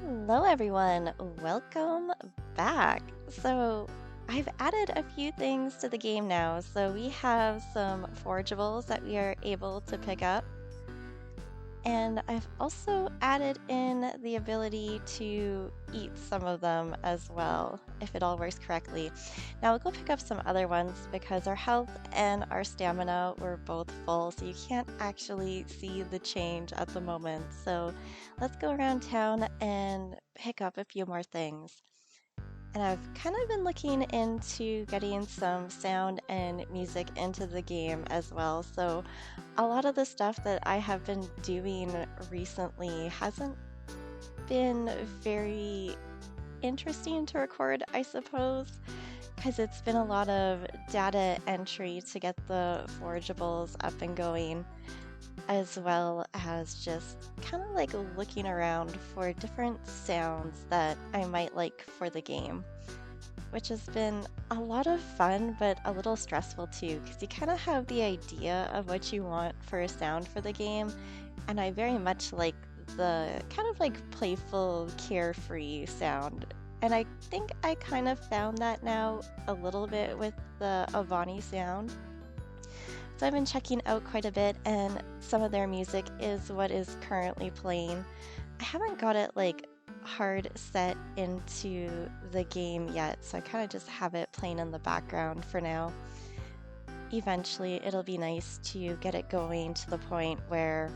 Hello, everyone. Welcome back. So, I've added a few things to the game now. So, we have some forageables that we are able to pick up. And I've also added in the ability to eat some of them as well, if it all works correctly. Now, we'll go pick up some other ones because our health and our stamina were both full, so you can't actually see the change at the moment. So let's go around town and pick up a few more things. And I've kind of been looking into getting some sound and music into the game as well. So a lot of the stuff that I have been doing recently hasn't been very interesting to record, I suppose, because it's been a lot of data entry to get the forageables up and going, as well as just kind of like looking around for different sounds that I might like for the game, which has been a lot of fun, but a little stressful too, because you kind of have the idea of what you want for a sound for the game, and I very much like the kind of like playful, carefree sound. And I think I kind of found that now a little bit with the Avani sound. So I've been checking out quite a bit, and some of their music is what is currently playing. I haven't got it like hard set into the game yet, so I kind of just have it playing in the background for now. Eventually, it'll be nice to get it going to the point where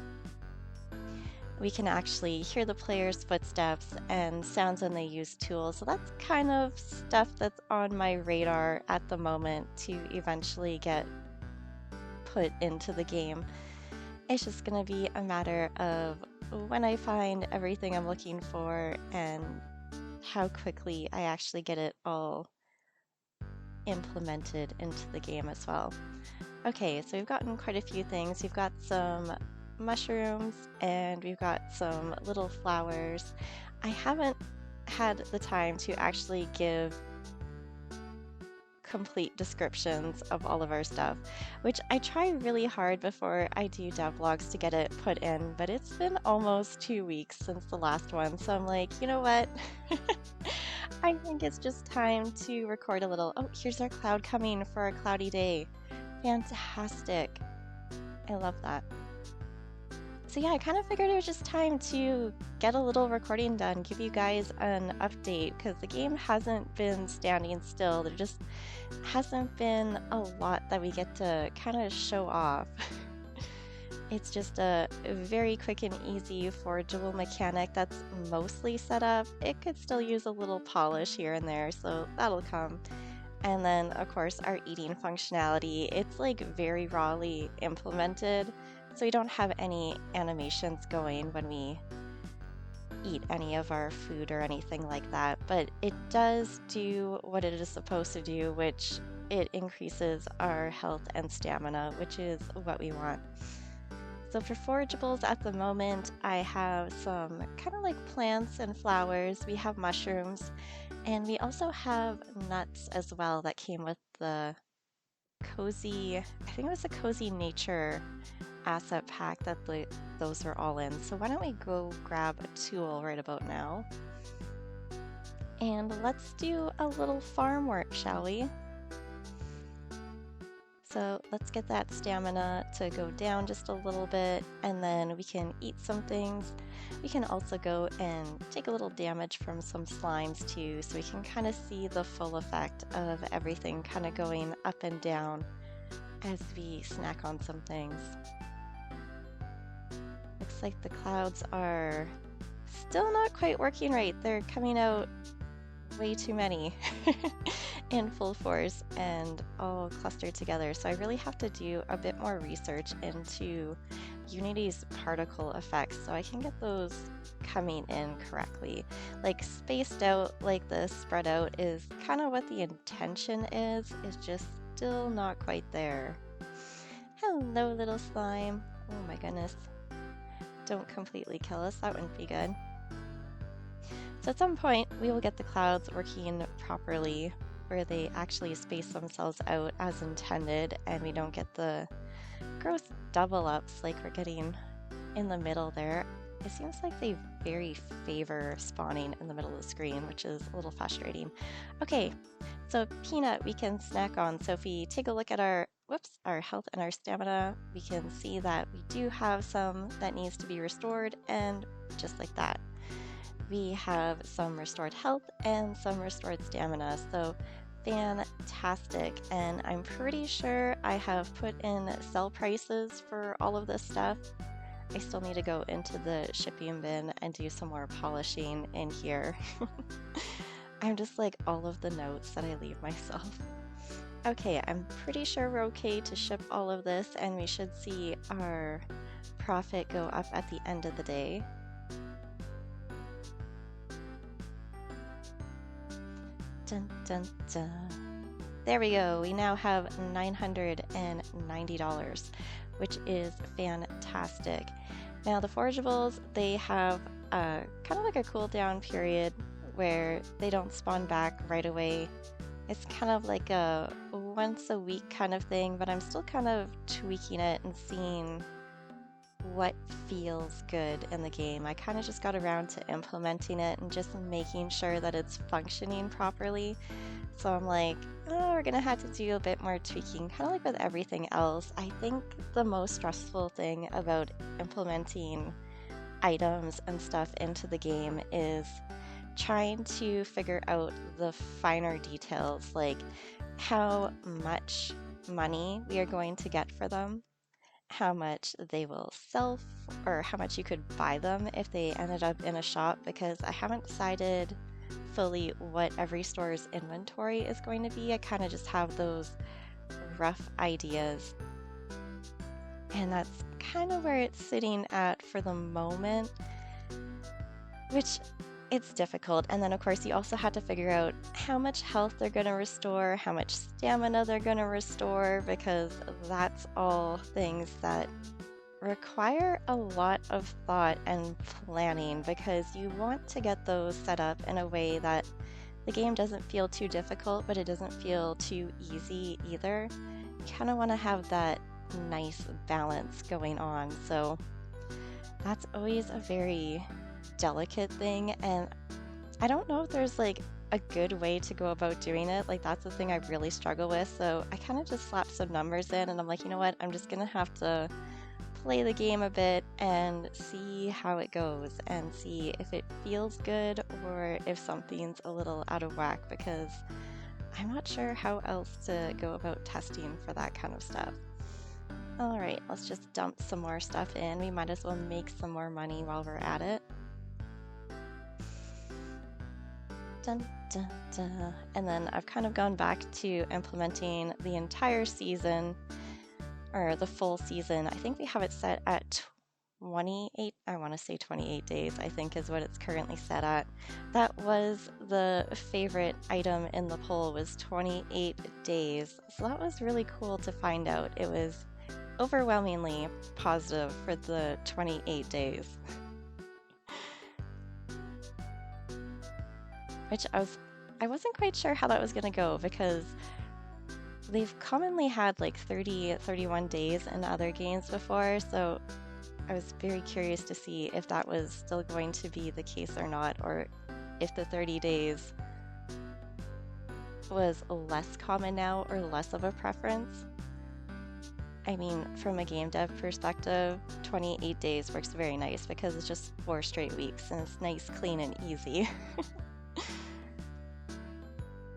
we can actually hear the player's footsteps and sounds when they use tools. So that's kind of stuff that's on my radar at the moment to eventually get put into the game. It's just going to be a matter of when I find everything I'm looking for and how quickly I actually get it all implemented into the game as well. Okay, so we've gotten quite a few things. We've got some mushrooms and we've got some little flowers. I haven't had the time to actually give complete descriptions of all of our stuff, which I try really hard before I do devlogs to get it put in, but it's been almost 2 weeks since the last one, so I'm like, you know what? I think it's just time to record a little. Oh, here's our cloud coming for a cloudy day. Fantastic. I love that. So yeah, I kind of figured it was just time to get a little recording done, give you guys an update, because the game hasn't been standing still. There just hasn't been a lot that we get to kind of show off. It's just a very quick and easy forageable mechanic that's mostly set up. It could still use a little polish here and there, so that'll come. And then, of course, our eating functionality. It's like very rawly implemented, so we don't have any animations going when we eat any of our food or anything like that. But it does do what it is supposed to do, which it increases our health and stamina, which is what we want. So for forageables at the moment, I have some kind of like plants and flowers. We have mushrooms, and we also have nuts as well that came with the cozy, I think it was a cozy nature asset pack that those were all in. So why don't we go grab a tool right about now? And let's do a little farm work, shall we? So let's get that stamina to go down just a little bit, and then we can eat some things. We can also go and take a little damage from some slimes too, so we can kind of see the full effect of everything kind of going up and down as we snack on some things. Looks like the clouds are still not quite working right. They're coming out way too many in full force and all clustered together. So I really have to do a bit more research into Unity's particle effects so I can get those coming in correctly. Like spaced out like this, spread out is kind of what the intention is. It's just still not quite there. Hello, little slime. Oh my goodness. Don't completely kill us. That wouldn't be good. So at some point, we will get the clouds working properly, where they actually space themselves out as intended, and we don't get the gross double ups like we're getting in the middle there. It seems like they very favor spawning in the middle of the screen, which is a little frustrating. Okay, so peanut we can snack on. So if we take a look at our health and our stamina, we can see that we do have some that needs to be restored, and just like that, we have some restored health and some restored stamina. So fantastic. And I'm pretty sure I have put in sell prices for all of this stuff. I still need to go into the shipping bin and do some more polishing in here. I'm just like all of the notes that I leave myself. Okay, I'm pretty sure we're okay to ship all of this, and we should see our profit go up at the end of the day. Dun, dun, dun. There we go. We now have $990, which is fantastic. Now the forageables, they have kind of like a cooldown period where they don't spawn back right away. It's kind of like a once a week kind of thing, but I'm still kind of tweaking it and seeing what feels good in the game. I kind of just got around to implementing it and just making sure that it's functioning properly. So I'm like, oh, we're gonna have to do a bit more tweaking, kind of like with everything else. I think the most stressful thing about implementing items and stuff into the game is trying to figure out the finer details, like how much money we are going to get for them, how much they will sell, or how much you could buy them if they ended up in a shop, because I haven't decided fully what every store's inventory is going to be. I kind of just have those rough ideas, and that's kind of where it's sitting at for the moment, which it's difficult. And then of course you also have to figure out how much health they're going to restore, how much stamina they're going to restore, because that's all things that require a lot of thought and planning, because you want to get those set up in a way that the game doesn't feel too difficult, but it doesn't feel too easy either. You kind of want to have that nice balance going on. So that's always a very delicate thing, and I don't know if there's like a good way to go about doing it. Like, that's the thing I really struggle with. So I kind of just slapped some numbers in, and I'm like, you know what, I'm just gonna have to play the game a bit and see how it goes and see if it feels good or if something's a little out of whack, because I'm not sure how else to go about testing for that kind of stuff. All right, let's just dump some more stuff in. We might as well make some more money while we're at it. Dun, dun, dun. And then I've kind of gone back to implementing the entire season, or the full season. I think we have it set at 28, I want to say 28 days, I think is what it's currently set at. That was the favorite item in the poll, was 28 days. So that was really cool to find out. It was overwhelmingly positive for the 28 days. Which I wasn't quite sure how that was going to go, because they've commonly had like 30, 31 days in other games before, so I was very curious to see if that was still going to be the case or not, or if the 30 days was less common now or less of a preference. I mean, from a game dev perspective, 28 days works very nice because it's just 4 straight weeks and it's nice, clean, and easy.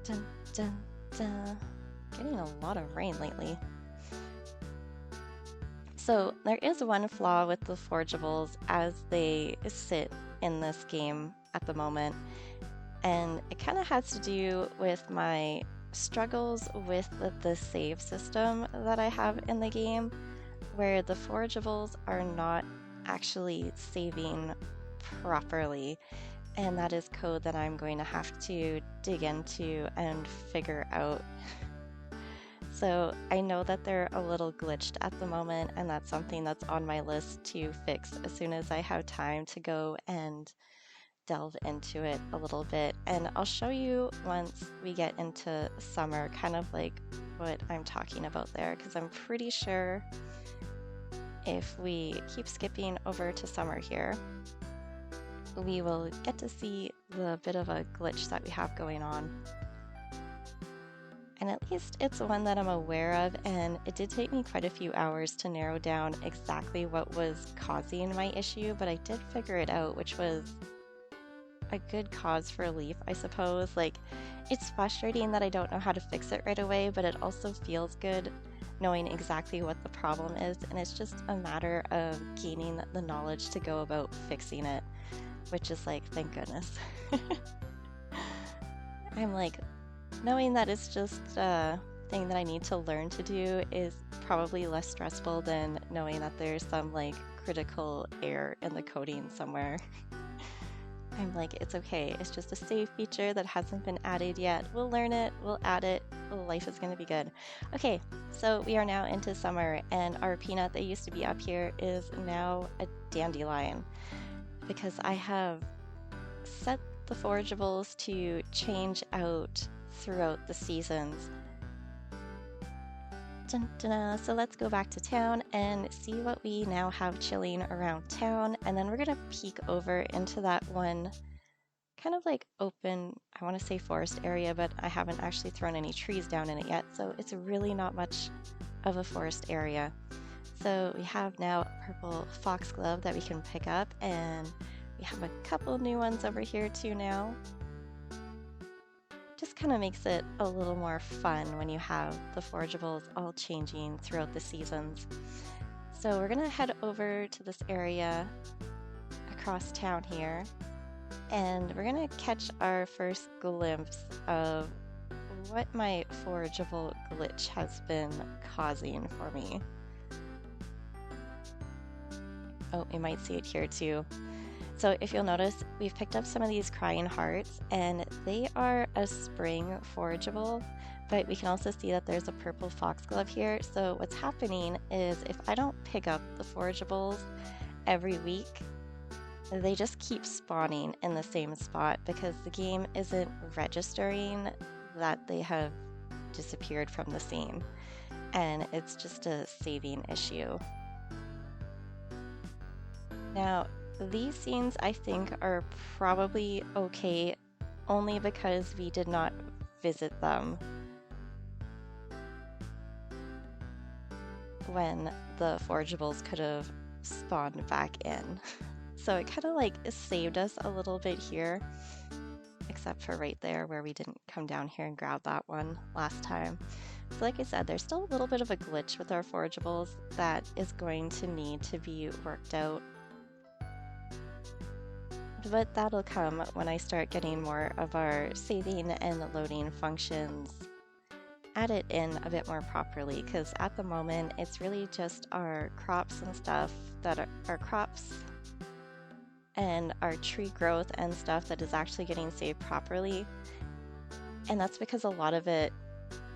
Dun, dun, dun. Getting a lot of rain lately. So there is one flaw with the forageables as they sit in this game at the moment, and it kind of has to do with my struggles with the save system that I have in the game, where the forageables are not actually saving properly. And that is code that I'm going to have to dig into and figure out. So I know that they're a little glitched at the moment, and that's something that's on my list to fix as soon as I have time to go and delve into it a little bit. And I'll show you once we get into summer kind of like what I'm talking about there, because I'm pretty sure if we keep skipping over to summer here, we will get to see the bit of a glitch that we have going on. And at least it's one that I'm aware of, and it did take me quite a few hours to narrow down exactly what was causing my issue, but I did figure it out, which was a good cause for relief, I suppose. Like, it's frustrating that I don't know how to fix it right away, but it also feels good knowing exactly what the problem is, and it's just a matter of gaining the knowledge to go about fixing it, which is like, thank goodness. I'm like, knowing that it's just a thing that I need to learn to do is probably less stressful than knowing that there's some like critical error in the coding somewhere. I'm like, it's okay. It's just a save feature that hasn't been added yet. We'll learn it, we'll add it, life is gonna be good. Okay, so we are now into summer, and our peanut that used to be up here is now a dandelion because I have set the forageables to change out throughout the seasons. Dun, dun, dun. So let's go back to town and see what we now have chilling around town, and then we're gonna peek over into that one kind of like open, I want to say forest area, but I haven't actually thrown any trees down in it yet, so it's really not much of a forest area. So we have now a purple foxglove that we can pick up, and we have a couple new ones over here too now. Just kind of makes it a little more fun when you have the forageables all changing throughout the seasons. So we're gonna head over to this area across town here, and we're gonna catch our first glimpse of what my forageable glitch has been causing for me. Oh, you might see it here too. So if you'll notice, we've picked up some of these crying hearts, and they are a spring forageable, but we can also see that there's a purple foxglove here. So what's happening is if I don't pick up the forageables every week, they just keep spawning in the same spot because the game isn't registering that they have disappeared from the scene, and it's just a saving issue. Now, these scenes I think are probably okay only because we did not visit them when the forageables could have spawned back in. So it kind of like saved us a little bit here, except for right there where we didn't come down here and grab that one last time. So like I said, there's still a little bit of a glitch with our forageables that is going to need to be worked out. But that'll come when I start getting more of our saving and loading functions added in a bit more properly, because at the moment it's really just our crops and stuff that are our crops and our tree growth and stuff that is actually getting saved properly. And that's because a lot of it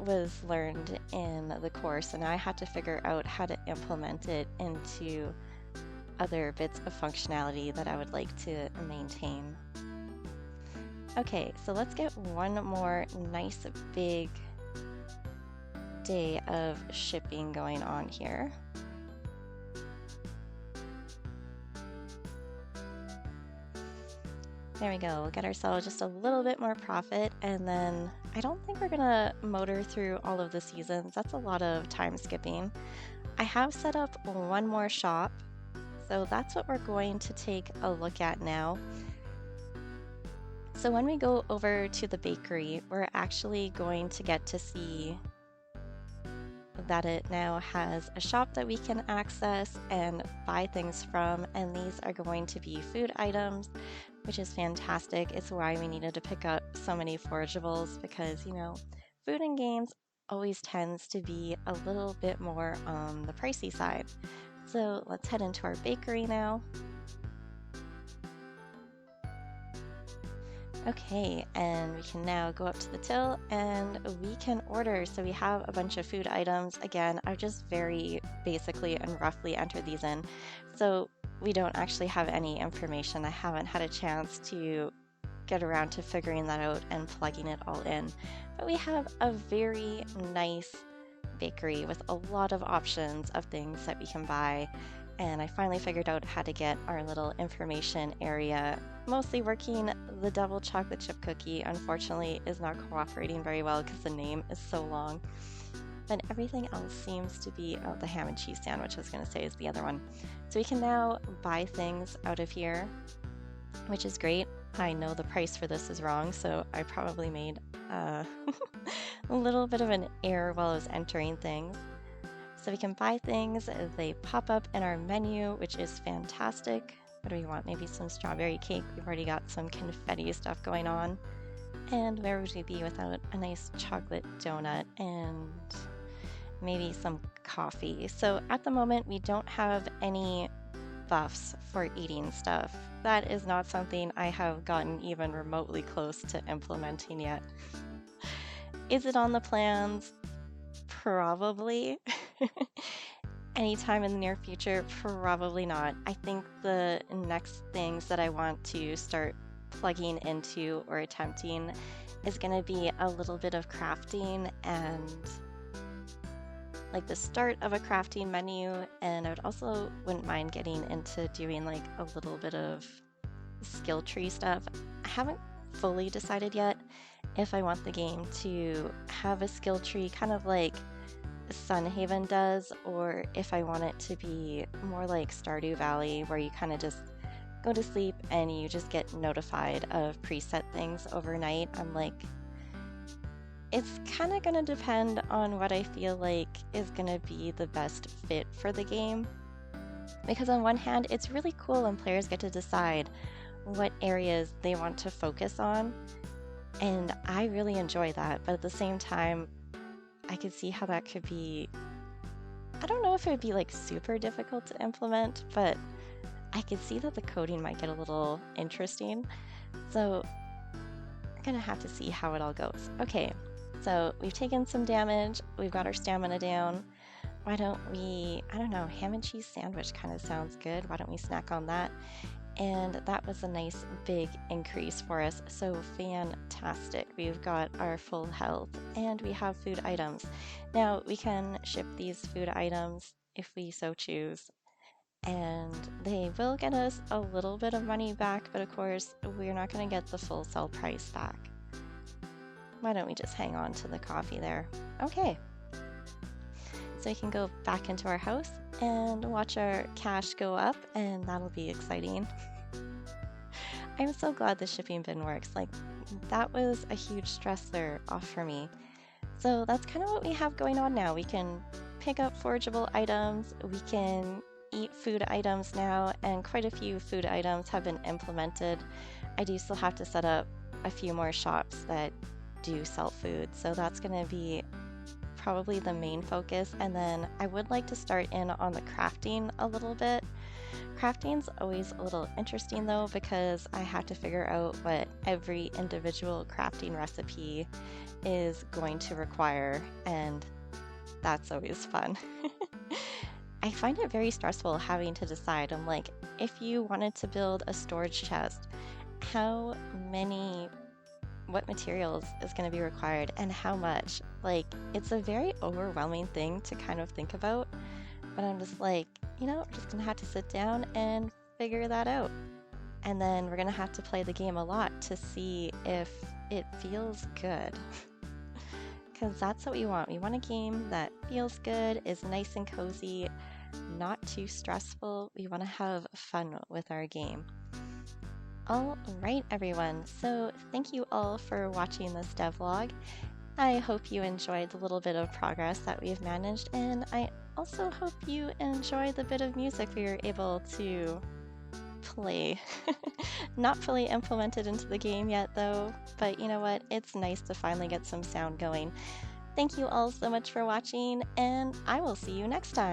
was learned in the course, and I had to figure out how to implement it into other bits of functionality that I would like to maintain. Okay, so let's get one more nice big day of shipping going on here. There we go, we'll get ourselves just a little bit more profit, and then I don't think we're gonna motor through all of the seasons. That's a lot of time skipping. I have set up one more shop, so that's what we're going to take a look at now. So when we go over to the bakery, we're actually going to get to see that it now has a shop that we can access and buy things from, and these are going to be food items, which is fantastic. It's why we needed to pick up so many forageables, because, you know, food in games always tends to be a little bit more on the pricey side. So let's head into our bakery now. Okay, and we can now go up to the till and we can order. So we have a bunch of food items. Again, I've just very basically and roughly entered these in. So we don't actually have any information. I haven't had a chance to get around to figuring that out and plugging it all in. But we have a very nice bakery with a lot of options of things that we can buy. and I finally figured out how to get our little information area mostly working. The double chocolate chip cookie, unfortunately, is not cooperating very well because the name is so long. But everything else seems to be, oh, the ham and cheese sandwich I was going to say is the other one. So we can now buy things out of here, which is great. I know the price for this is wrong, so I probably made a little bit of an error while I was entering things. So we can buy things, they pop up in our menu, which is fantastic. What do we want? Maybe some strawberry cake. We've already got some confetti stuff going on. And where would we be without a nice chocolate donut and maybe some coffee? So at the moment, we don't have any buffs for eating stuff. That is not something I have gotten even remotely close to implementing yet. Is it on the plans? Probably. Anytime in the near future? Probably not. I think the next things that I want to start plugging into or attempting is going to be a little bit of crafting and like the start of a crafting menu, and I would also wouldn't mind getting into doing like a little bit of skill tree stuff. I haven't fully decided yet if I want the game to have a skill tree kind of like Sunhaven does, or if I want it to be more like Stardew Valley where you kind of just go to sleep and you just get notified of preset things overnight. I'm like, it's kind of going to depend on what I feel like is going to be the best fit for the game. Because on one hand, it's really cool when players get to decide what areas they want to focus on. And I really enjoy that. But at the same time, I could see how that could be, I don't know if it would be like super difficult to implement, but I could see that the coding might get a little interesting. So we're going to have to see how it all goes. Okay. So we've taken some damage, we've got our stamina down. Why don't we, I don't know, ham and cheese sandwich kind of sounds good. Why don't we snack on that? And that was a nice big increase for us. So fantastic. We've got our full health and we have food items. Now we can ship these food items if we so choose. And they will get us a little bit of money back, but of course we're not going to get the full sell price back. Why don't we just hang on to the coffee there? Okay. So we can go back into our house and watch our cash go up, and that'll be exciting. I'm so glad the shipping bin works. Like, that was a huge stressor off for me. So that's kind of what we have going on now. We can pick up forageable items, we can eat food items now, and quite a few food items have been implemented. I do still have to set up a few more shops that do sell food, so that's going to be probably the main focus. And then I would like to start in on the crafting a little bit. Crafting's always a little interesting though, because I have to figure out what every individual crafting recipe is going to require, and that's always fun. I find it very stressful having to decide. I'm like, if you wanted to build a storage chest, what materials is going to be required and how much? Like, it's a very overwhelming thing to kind of think about, but I'm just like, you know, we're just going to have to sit down and figure that out. And then we're going to have to play the game a lot to see if it feels good. Because that's what we want. We want a game that feels good, is nice and cozy, not too stressful. We want to have fun with our game. All right, everyone. So thank you all for watching this devlog. I hope you enjoyed the little bit of progress that we've managed, and I also hope you enjoy the bit of music we were able to play. Not fully implemented into the game yet though, but you know what? It's nice to finally get some sound going. Thank you all so much for watching, and I will see you next time.